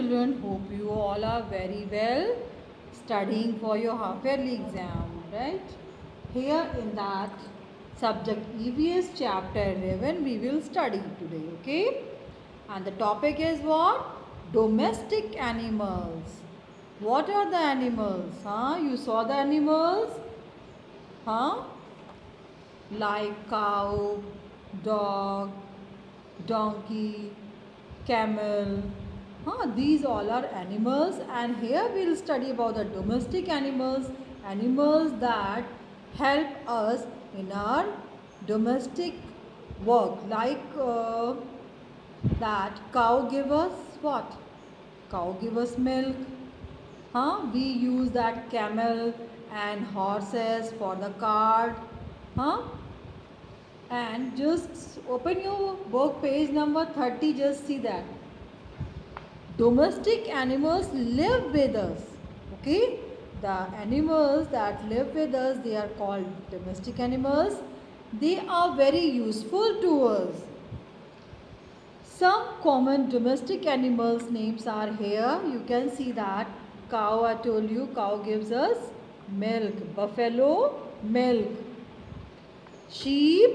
children, hope you all are very well studying for your half-yearly exam, right? Here in that subject EVS chapter 11 we will study today, okay? And the topic is what? Domestic animals. What are the animals? You saw the animals? Huh? Like cow, dog, donkey, camel. These all are animals, and here we will study about the domestic animals, animals that help us in our domestic work. Like that cow give us what? Cow give us milk. We use that camel and horses for the cart. Huh? And just open your book page number 30, just see that domestic animals live with us. Okay, the animals that live with us, they are called domestic animals. They are very useful to us. Some common domestic animals names are here. You can see that cow, I told you, cow gives us milk. Buffalo, milk. Sheep,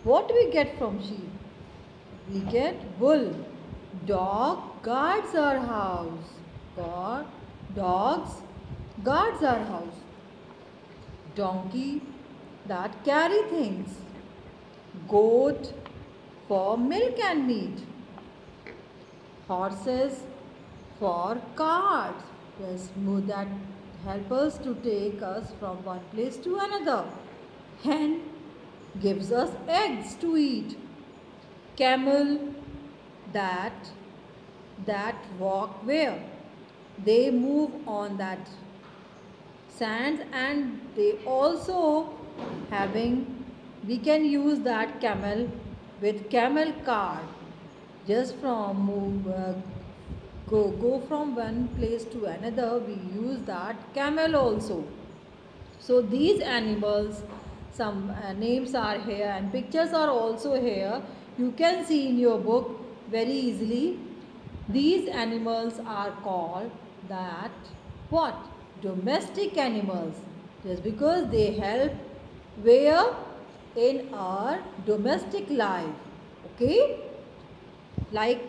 what do we get from sheep? We get wool. Dog guards our house. Dogs guards our house. Donkey that carry things. Goat for milk and meat. Horses for carts. Yes, that help us to take us from one place to another. Hen gives us eggs to eat. Camel that walk where? They move on that sand, and they also having, we can use that camel with camel cart. Just from go from one place to another, we use that camel also. So these animals, some names are here and pictures are also here. You can see in your book very easily. These animals are called that what? Domestic animals. Just because they help where? In our domestic life. Okay? Like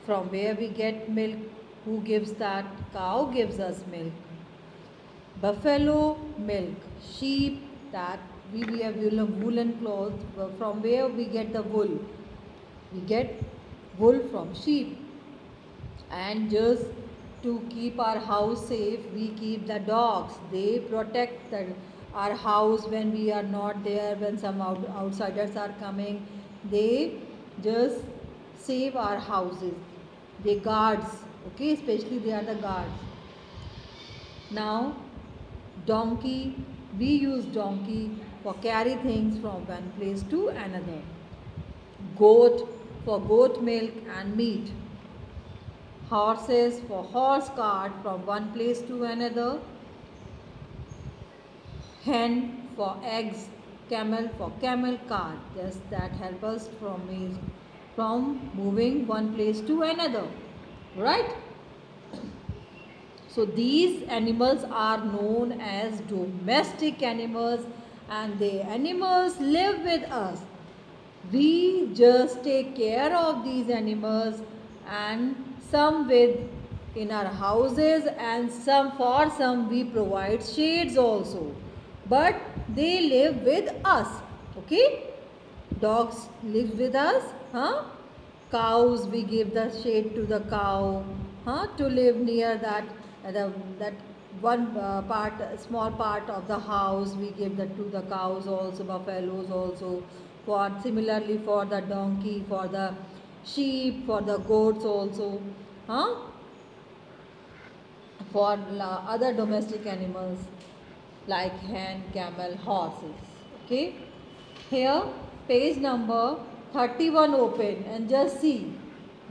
from where we get milk, who gives that? Cow gives us milk. Buffalo, milk. Sheep, that we wear woolen clothes. From where we get the wool? We get wool from sheep. And just to keep our house safe, we keep the dogs. They protect our house when we are not there, when some outsiders are coming. They just save our houses. They guards, okay, especially they are the guards. Now donkey, we use donkey for carry things from one place to another. Goat for goat milk and meat. Horses for horse cart from one place to another. Hen for eggs. Camel for camel cart. Just that help us from moving one place to another. Right? So these animals are known as domestic animals, and the animals live with us. We just take care of these animals, and some with in our houses, and for some we provide shades also. But they live with us. Okay? Dogs live with us. Cows, we give the shade to the cow. To live near that one small part of the house, we give that to the cows also, buffaloes also. Similarly for the donkey, for the sheep, for the goats also. For other domestic animals like hen, camel, horses. Okay. Here page number 31 open and just see.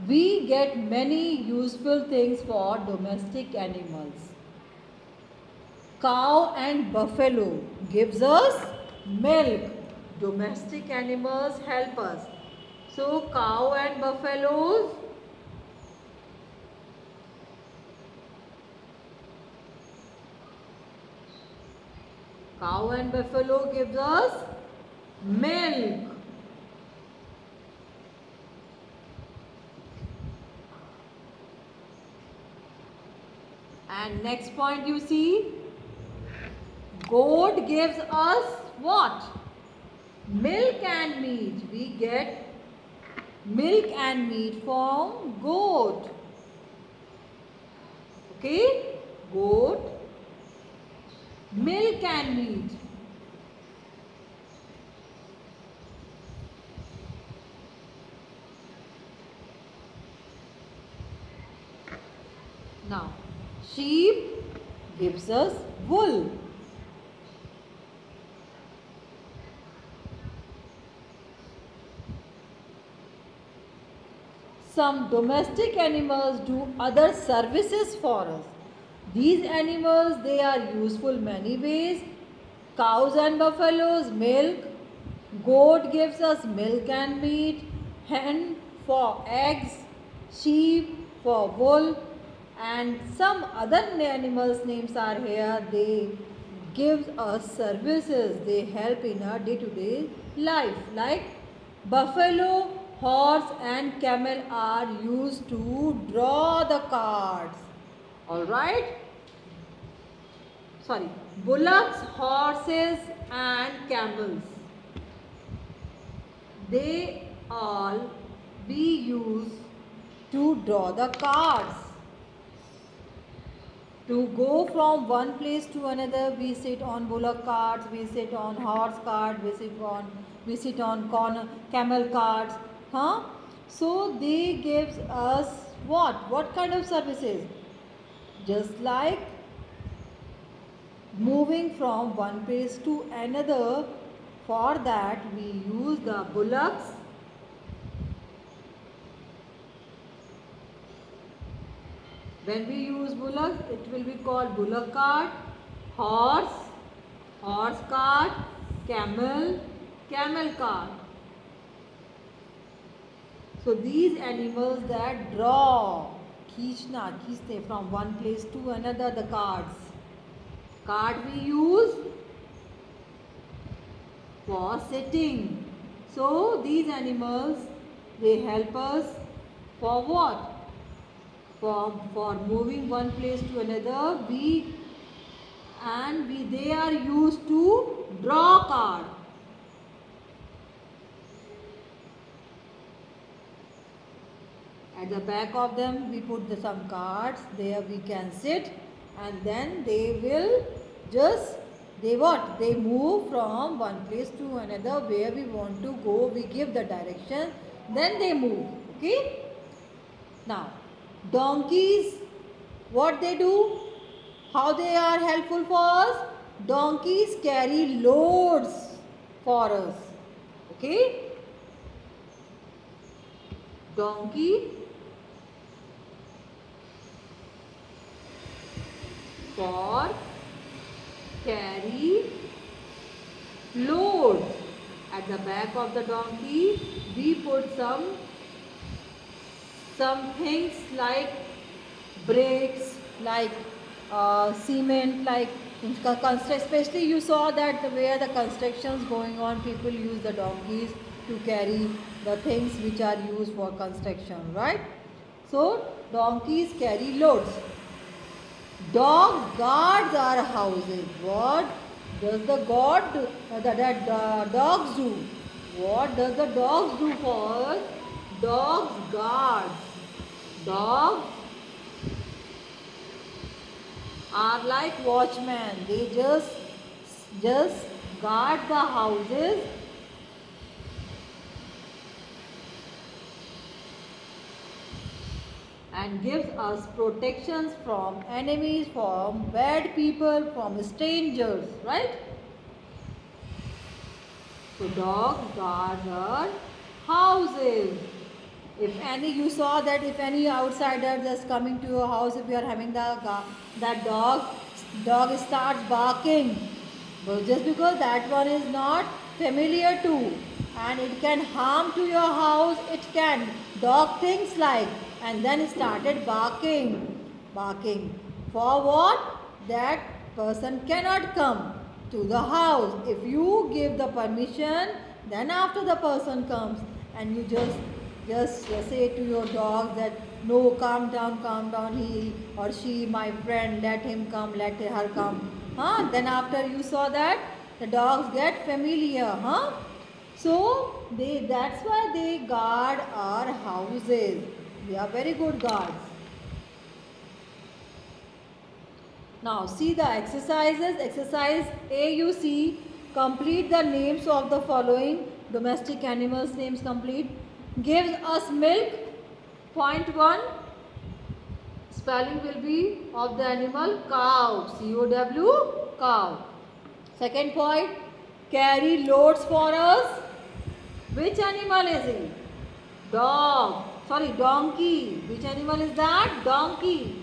We get many useful things for domestic animals. Cow and buffalo gives us milk. Domestic animals help us. So cow and buffaloes Cow and buffalo gives us milk. And next point you see, goat gives us what? Milk and meat. We get milk and meat from goat. Okay? Goat, milk and meat. Now, sheep gives us wool. Some domestic animals do other services for us. These animals, they are useful many ways. Cows and buffaloes, milk. Goat gives us milk and meat. Hen for eggs. Sheep for wool. And some other animals' names are here. They give us services. They help in our day-to-day life. Like buffalo, horse and camel are used to draw the carts. Alright? Sorry. Bullocks, horses and camels. They all we use to draw the carts. To go from one place to another, we sit on bullock carts, we sit on horse cart, we sit on camel carts. Huh? So they gives us what? What kind of services? Just like moving from one place to another, for that we use the bullocks. When we use bullocks, it will be called bullock cart, horse, horse cart, camel, camel cart. So these animals that draw, खींचते from one place to another, the carts. Cart we use for sitting. So these animals, they help us for what? For moving one place to another, they are used to draw cart. At the back of them we put some carts. There we can sit, and then they will they move from one place to another where we want to go. We give the direction, then they move. Okay. Now, donkeys, what they do, how they are helpful for us? Donkeys carry loads for us. Okay. Donkey for carry loads. At the back of the donkey we put some things like brakes, like cement, like especially you saw that where the constructions going on, people use the donkeys to carry the things which are used for construction, right? So donkeys carry loads. Dog guards our houses. What does the dogs do? What does the dogs do for us? Dogs guards. Dogs are like watchmen. They just guard the houses and gives us protections from enemies, from bad people, from strangers, right? So dogs guard our houses. If any, you saw that if any outsider is coming to your house, if you are having that dog starts barking. But just because that one is not familiar to, and it can harm to your house, it can. Dog thinks like, and then started barking. For what? That person cannot come. to the house. If you give the permission, then after the person comes and you just say to your dog that no, calm down, he or she, my friend, let him come, let her come. Then after you saw that, the dogs get familiar. So that's why they guard our houses. They are very good guards. Now see the exercises. Exercise A you see. Complete the names of the following domestic animals. Names complete. Gives us milk. Point 1. Spelling will be of the animal cow. C-O-W, cow. Second point. Carry loads for us. Which animal is it? Dog. Sorry, donkey. Which animal is that? Donkey.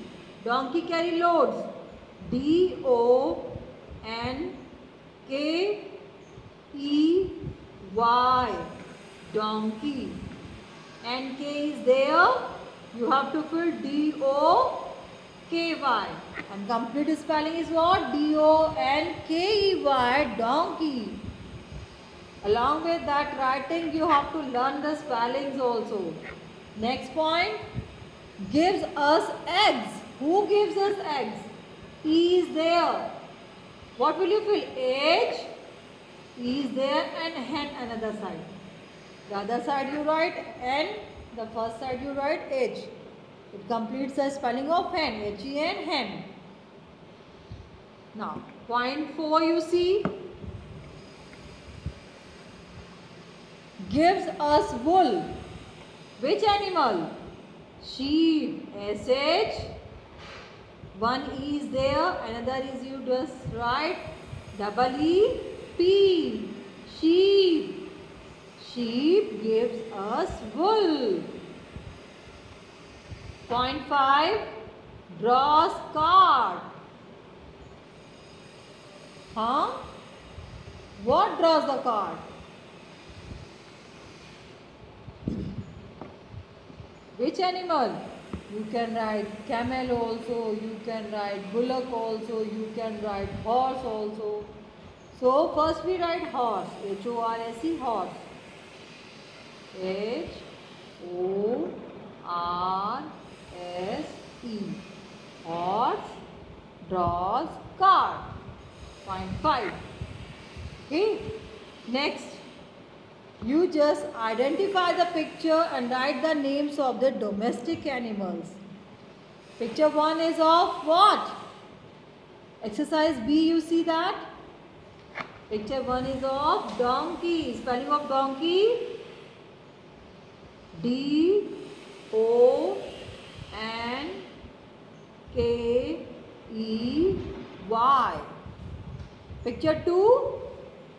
Donkey carry loads. D-O-N-K-E-Y. Donkey. N-K is there. You have to fill D-O-K-Y. And complete spelling is what? D-O-N-K-E-Y. Donkey. Along with that writing, you have to learn the spellings also. Next point. Gives us eggs. Who gives us eggs? E is there. What will you fill? H. E is there and hen another side. The other side you write N. The first side you write H. It completes the spelling of hen. H-E-N, hen. Now, point 4 you see. Gives us wool. Which animal? Sheep. S-H. One E is there, another is you just write double E, P. Sheep. Sheep gives us wool. Point 5. Draws card. What draws the card? Which animal? You can write camel also, you can write bullock also, you can write horse also. So first we write horse, H-O-R-S-E, horse. H-O-R-S-E, horse draws card. Point 5. Okay. Next, you just identify the picture and write the names of the domestic animals. Picture 1 is of what? Exercise B, you see that? Picture 1 is of donkey. Spelling of donkey. D-O-N-K-E-Y. Picture 2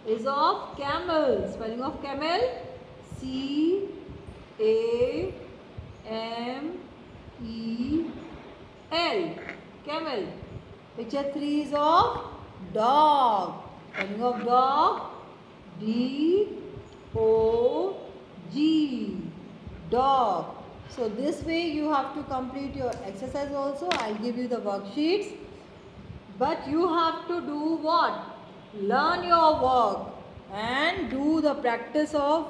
is of camel. Spelling of camel. C-A-M-E-L. Camel. Picture 3 is of dog. Spelling of dog. D-O-G. Dog. So this way you have to complete your exercise also. I'll give you the worksheets. But you have to do what? Learn your work and do the practice of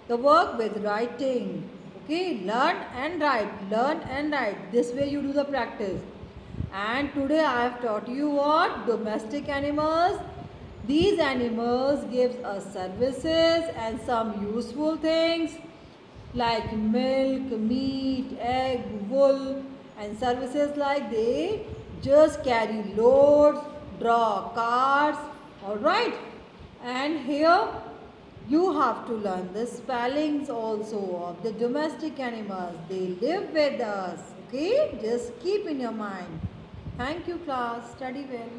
the work with writing. Okay, learn and write. Learn and write. This way you do the practice. And today I have taught you what? Domestic animals. These animals gives us services and some useful things like milk, meat, egg, wool, and services like they just carry loads, draw cards. Alright, and here you have to learn the spellings also of the domestic animals. They live with us. Okay, just keep in your mind. Thank you, class. Study well.